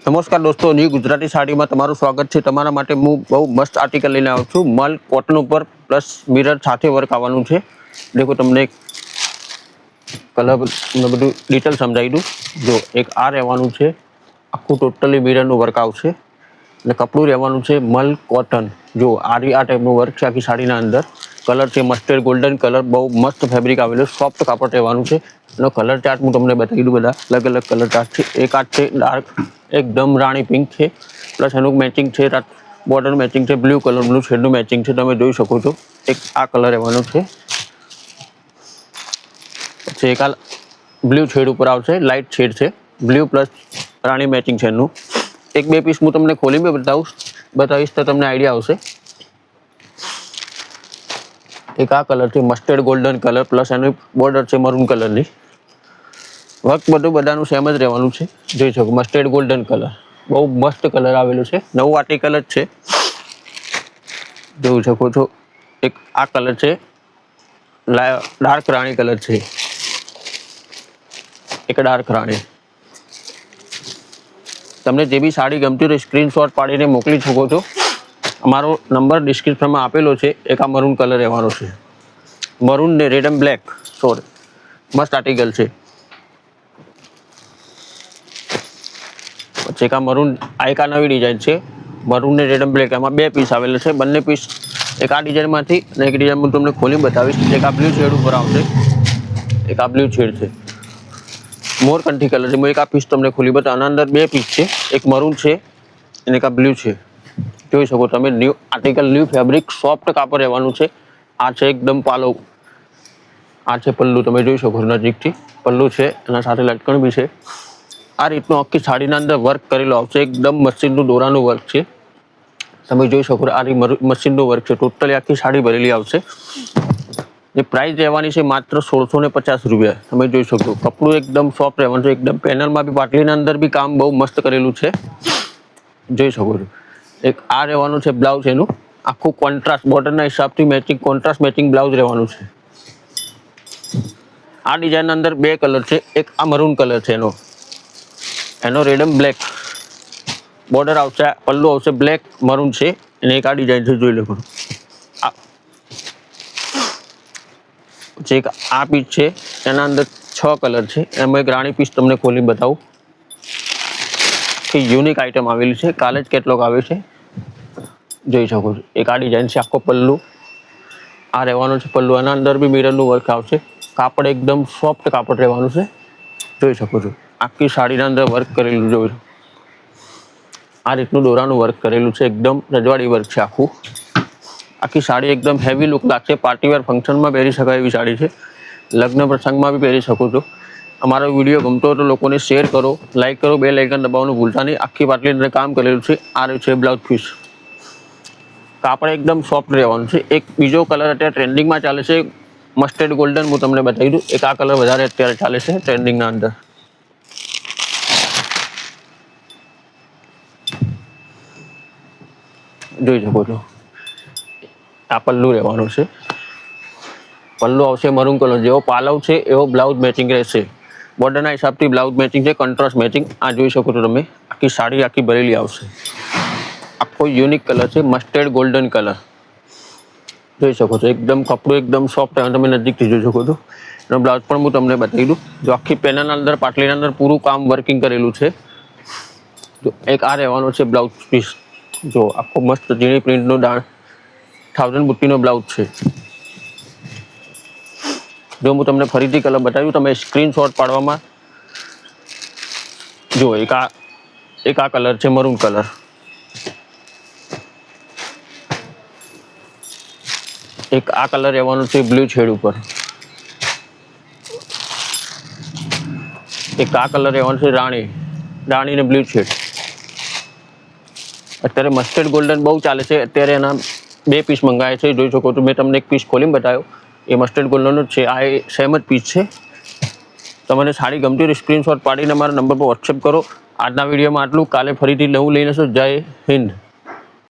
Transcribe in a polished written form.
નમસ્કાર દોસ્તો, ન્યૂ ગુજરાતી સાડીમાં તમારું સ્વાગત છે। તમારા માટે હું બહુ મસ્ત આર્ટિકલ લઈને આવ્યો છું। મલ કોટન ઉપર પ્લસ મિરર સાથે વર્ક આવવાનું છે। દેખો તમને કલર બધું ડિટેલ સમજાવી દઉં। જો એક આ રહેવાનું છે, આખું ટોટલી મિરરનું વર્ક આવશે અને કપડું રહેવાનું છે મલ કોટન। જો આ ટાઈપનું વર્ક છે આખી સાડીના અંદર। કલર છે મસ્ટર્ડ ગોલ્ડન કલર, બહુ મસ્ત ફેબ્રિક આવેલું, સોફ્ટ કાપડ રહેવાનું છે। એનો કલર ચાર્ટ હું તમને બતાવી દઉં। બધા અલગ અલગ કલર ચાર્ટ છે। એક આ છે ડાર્ક એકદમ રાણી પિંક છે, પ્લસ એનું મેચિંગ છે બોર્ડર મેચિંગ છે, બ્લુ કલરનું શેડનું મેચિંગ છે, તમે જોઈ શકો છો। એક આ કલર રહેવાનો છે, પછી એક આ બ્લુ શેડ ઉપર આવશે, લાઇટ શેડ છે, બ્લુ પ્લસ રાણી મેચિંગ છે એનું। એક બે પીસ હું તમને ખોલીને બતાવીશ તો તમને આઈડિયા આવશે। એક આ કલર છે મસ્ટર્ડ ગોલ્ડન કલર, પ્લસ એની બોર્ડર છે મરૂન કલરની। વર્ક બધું બધાનું સેમ જ રહેવાનું છે, જોઈ શકો। મસ્ટર્ડ ગોલ્ડન કલર, બહુ મસ્ત કલર આવેલું છે, નવું આર્ટિકલ જ છે, જોઈ શકો છો। એક આ કલર છે ડાર્ક રાણી કલર છે, એક ડાર્ક રાણી। તમને જે બી સાડી ગમતી હોય સ્ક્રીનશોટ પાડીને મોકલી શકો છો। અમારો નંબર ડિસ્ક્રિપ્શનમાં આપેલો છે। એક આ મરૂન કલર રહેવાનો છે, મરૂન ને રેડ એન્ડ બ્લેક, સોરી, મસ્ત આર્ટિકલ છે। પછી એક આ મરૂન, એક આ નવી ડિઝાઇન છે, મરૂન ને રેડ એન્ડ બ્લેક, એમાં બે પીસ આવેલા છે। બંને પીસ એક આ ડિઝાઇનમાંથી અને એક ડિઝાઇન હું તમને ખોલી બતાવીશ। એક આ બ્લુ શેડ ઉપર આવશે, એક આ બ્લુ શેડ છે, મોરકંઠી કલર છે। હું એક આ પીસ તમને ખોલી બતાવું। આના અંદર બે પીસ છે, એક મરૂન છે અને એક આ બ્લુ છે, જોઈ શકો તમે। New article, new fabric, soft કાપડ રહેવાનું છે। આ છે એકદમ પાલો, આ છે પલ્લુ, તમે જોઈ શકો નજીકથી, પલ્લુ છે, એના સાથે લટકણ બી છે। આ રીતનું આખી સાડીના અંદર વર્ક કરેલું આવશે, એકદમ મશીનનું દોરાનું વર્ક છે, તમે જોઈ શકો। આ મશીનનું વર્ક છે, ટોટલી આખી સાડી ભરેલી આવશે। જે પ્રાઇસ રહેવાની છે માત્ર 1650 રૂપિયા, તમે જોઈ શકો। કપડું એકદમ સોફ્ટ રહેવાનું છે, એકદમ પેનલમાં બી, પાટલીના અંદર બી કામ બહુ મસ્ત કરેલું છે, જોઈ શકો છો। એક આ રહેવાનું છે બ્લાઉઝ એનું, આખું કોન્ટ્રાસ્ટ બોર્ડરના હિસાબથી મેચિંગ, કોન્ટ્રાસ્ટ મેચિંગ બ્લાઉઝ રહેવાનું છે। આ ડિઝાઇનના અંદર બે કલર છે, એક આ મરૂન કલર છે એનો રેડ એન્ડ બ્લેક બોર્ડર આવશે, પલ્લુ આવશે બ્લેક મરૂન છે, અને એક આ ડિઝાઇન છે, જોઈ લો। એક આ પીસ છે, એના અંદર 6 કલર છે, એમાં એક રાણી પીસ તમને ખોલી બતાવું કે યુનિક આઇટમ આવેલી છે, કાલે જ કેટલોગ આવે છે, જોઈ શકો છો। એક આ ડિઝાઇન છે, આખો પલ્લુ આ રહેવાનો છે, પલ્લુ આના અંદર બી મિરરનું વર્ક આવશે। કાપડ એકદમ સોફ્ટ કાપડ રહેવાનું છે, જોઈ શકો છો। આખી સાડીના અંદર વર્ક કરેલું જોયું, આ રીતનું દોરાનું વર્ક કરેલું છે, એકદમ રજવાડી વર્ક છે આખું। આખી સાડી એકદમ હેવી લુક લાગશે, પાર્ટીવેર ફંક્શનમાં પહેરી શકાય એવી સાડી છે, લગ્ન પ્રસંગમાં બી પહેરી શકો છો। અમારો વિડીયો ગમતો હોય તો લોકોને શેર કરો, લાઇક કરો, બેલ આઇકન દબાવવાનું ભૂલતા નહીં। આખી પાટલી અંદર કામ કરેલું છે। આ રહ્યું છે બ્લાઉઝ પીસ, કાપડ એકદમ સોફ્ટ રહેવાનું છે। એક બીજો કલર અત્યારે ટ્રેન્ડિંગમાં ચાલે છે, મસ્ટર્ડ ગોલ્ડન, હું તમને બતાવી દઉં। એક આ કલર વધારે અત્યારે ચાલે છે ટ્રેન્ડિંગના અંદર, જોઈ શકો છો। આ પલ્લુ રહેવાનું છે, પલ્લુ આવશે મરૂન કલર, જેવો પાલવ છે એવો બ્લાઉઝ મેચિંગ રહેશે। બોર્ડરના હિસાબથી બ્લાઉઝ મેચિંગ છે, કોન્ટ્રાસ્ટ મેચિંગ। આ જોઈ શકો છો તમે, આખી સાડી આખી ભરેલી આવશે। આખો યુનિક કલર છે, મસ્ટર્ડ ગોલ્ડન કલર, જોઈ શકો છો। એકદમ કપડું એકદમ સોફ્ટ, તમે નજીકથી જોઈ શકો છો। એનો બ્લાઉઝ પણ હું તમને બતાવી દઉં। જો આખી પેનલના અંદર, પાટલીના અંદર પૂરું કામ વર્કિંગ કરેલું છે। જો એક આ રહેવાનો છે બ્લાઉઝ પીસ, જો આખો મસ્ત ઝીણી પ્રિન્ટનો 1000 બુટ્ટીનો બ્લાઉઝ છે। જો હું તમને ફરીથી કલર બતાવ્યું, તમે સ્ક્રીનશોટ પાડવામાં, જો એક આ કલર છે મરૂન કલર, એક આ કલર રહેવાનું છે બ્લુ શેડ ઉપર, એક આ કલર રહેવાનું છે રાણી ને બ્લુ શેડ। અત્યારે મસ્ટર્ડ ગોલ્ડન બહુ ચાલે છે, અત્યારે એના બે પીસ મંગાવ્યા છે, જોઈ શકો છો। મેં તમને એક પીસ ખોલીને બતાવ્યો, એ મસ્ટર્ડ ગોલ્ડનનો જ છે, આ સેમ જ પીસ છે। તમને સાડી ગમતી હોય સ્ક્રીનશોટ પાડીને અમારા નંબર પર વોટ્સએપ કરો। આજના વિડીયોમાં આટલું, કાલે ફરીથી નવું લઈને જય હિન્દ।